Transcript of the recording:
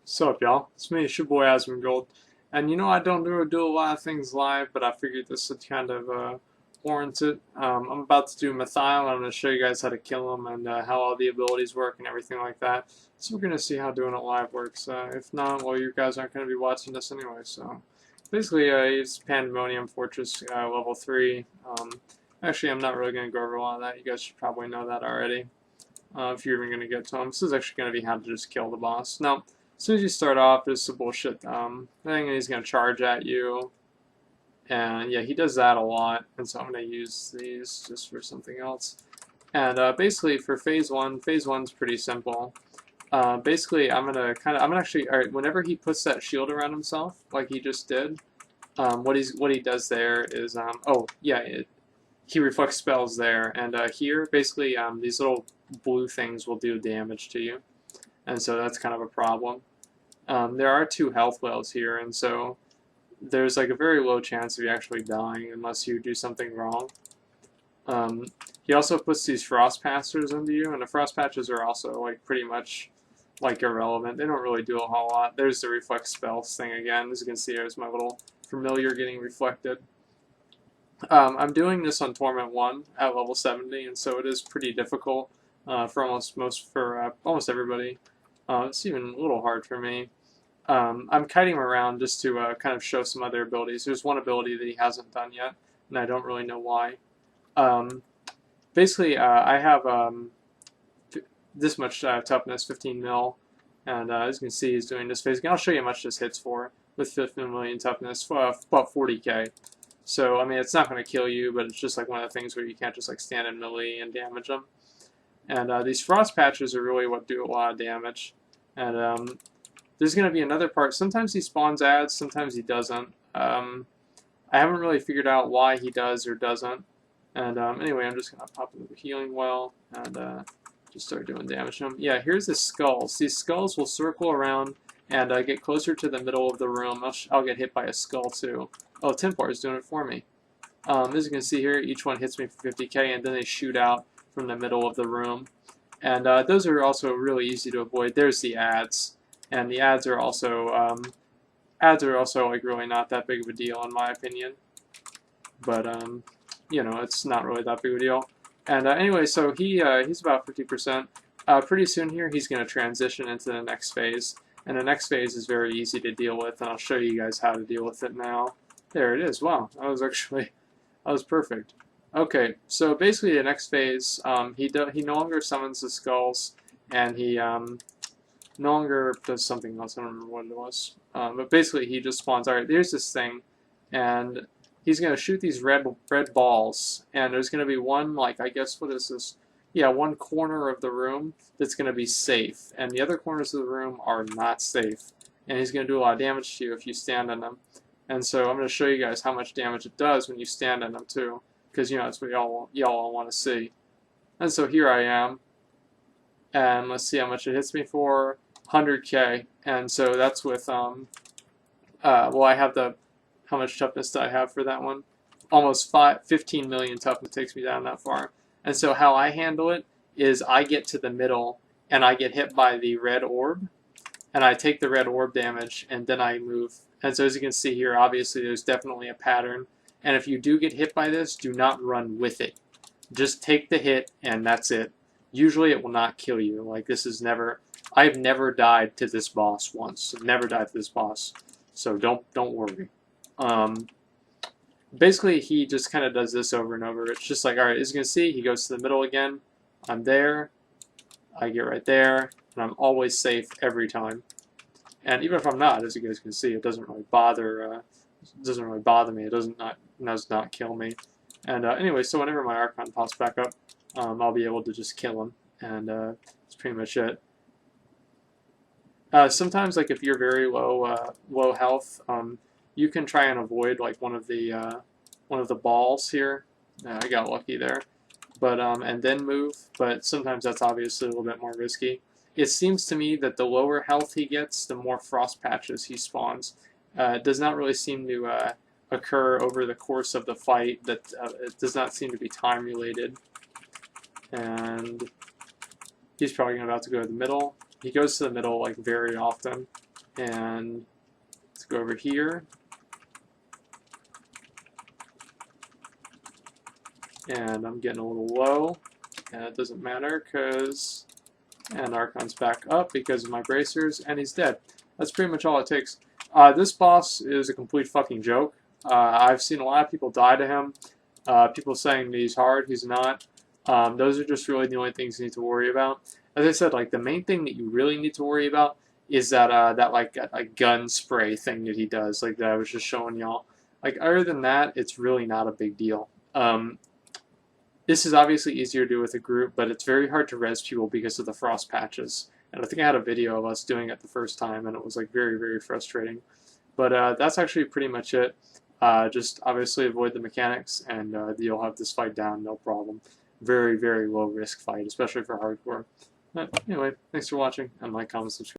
What's up, y'all? It's me, it's your boy Asmongold. And I don't do a lot of things live, but I figured this would kind of warrant it. I'm about to do Malthael, and I'm going to show you guys how to kill him and how all the abilities work and everything like that. So we're going to see how doing it live works. If not, well, you guys aren't going to be watching this anyway. So basically, it's Pandemonium Fortress level 3. Actually, I'm not really going to go over a lot of that. You guys should probably know that already. If you're even going to get to him. This is actually going to be how to just kill the boss. Now, as soon as you start off, there's some bullshit thing, and he's going to charge at you. And yeah, he does that a lot, and so I'm going to use these just for something else. And basically for phase 1's pretty simple. Basically, I'm gonna actually, alright, whenever he puts that shield around himself, like he just did, what he does there is, oh, yeah, he reflects spells there, and here, basically, these little blue things will do damage to you, and so that's kind of a problem. There are 2 health wells here, and so there's like a very low chance of you actually dying unless you do something wrong. He also puts these frost patches into you, and the frost patches are also like pretty much like irrelevant. They don't really do a whole lot. There's the reflect spells thing again. As you can see, there's my little familiar getting reflected. I'm doing this on Torment 1 at level 70, and so it is pretty difficult for almost everybody. It's even a little hard for me. I'm kiting him around just to kind of show some other abilities. There's one ability that he hasn't done yet, and I don't really know why. Basically, I have this much toughness, 15 mil, and as you can see, he's doing this phase. I'll show you how much this hits for with 15 million toughness, about 40k. So, I mean, it's not going to kill you, but it's just like one of the things where you can't just like stand in melee and damage them. And these frost patches are really what do a lot of damage. And there's going to be another part. Sometimes he spawns ads, sometimes he doesn't. I haven't really figured out why he does or doesn't. And anyway, I'm just going to pop into the healing well and just start doing damage to him. Yeah, here's the skulls. These skulls will circle around and get closer to the middle of the room. I'll get hit by a skull too. Oh, Templar is doing it for me. As you can see here, each one hits me for 50k, and then they shoot out from the middle of the room. And those are also really easy to avoid. There's the ads. And the ads are also like really not that big of a deal in my opinion, but it's not really that big of a deal. And anyway, so he's about 50%. Pretty soon here he's going to transition into the next phase, and the next phase is very easy to deal with, and I'll show you guys how to deal with it now. There it is. Wow, that was perfect. Okay, so basically the next phase, he no longer summons the skulls, and he no longer does something else. I don't remember what it was. But basically, he just spawns. Alright, there's this thing, and he's going to shoot these red balls, and there's going to be one, like, I guess, what is this? Yeah, one corner of the room that's going to be safe, and the other corners of the room are not safe. And he's going to do a lot of damage to you if you stand on them. And so I'm going to show you guys how much damage it does when you stand on them, too, because, that's what y'all all want to see. And so here I am, and let's see how much it hits me for. 100k, and so that's with well, I have how much toughness do I have for that one? Almost 15 million toughness takes me down that far. And so how I handle it is I get to the middle and I get hit by the red orb, and I take the red orb damage, and then I move. And so as you can see here, obviously there's definitely a pattern, and if you do get hit by this, do not run with it. Just take the hit, and that's it. Usually it will not kill you. Like, this is never... I've never died to this boss once. I've never died to this boss, so don't worry. Basically, he just kind of does this over and over. It's just like, all right, as you can see, he goes to the middle again. I'm there. I get right there, and I'm always safe every time. And even if I'm not, as you guys can see, it doesn't really bother. Me. It does not kill me. And anyway, so whenever my Archon pops back up, I'll be able to just kill him, and that's pretty much it. Sometimes, like if you're very low health, you can try and avoid like one of the balls here. I got lucky there, but and then move. But sometimes that's obviously a little bit more risky. It seems to me that the lower health he gets, the more frost patches he spawns. It does not really seem to occur over the course of the fight. That it does not seem to be time related. And he's probably about to go to the middle. He goes to the middle like very often. And let's go over here. And I'm getting a little low. And it doesn't matter because... And Archon's back up because of my bracers, and he's dead. That's pretty much all it takes. This boss is a complete fucking joke. I've seen a lot of people die to him. People saying that he's hard, he's not. Those are just really the only things you need to worry about. As I said, like the main thing that you really need to worry about is that like gun spray thing that he does, like that I was just showing y'all. Like other than that, it's really not a big deal. This is obviously easier to do with a group, but it's very hard to res people because of the frost patches. And I think I had a video of us doing it the first time, and it was like very, very frustrating. But that's actually pretty much it. Just obviously avoid the mechanics, and you'll have this fight down, no problem. Very, very low risk fight, especially for hardcore. But anyway, thanks for watching, and like, comment, subscribe.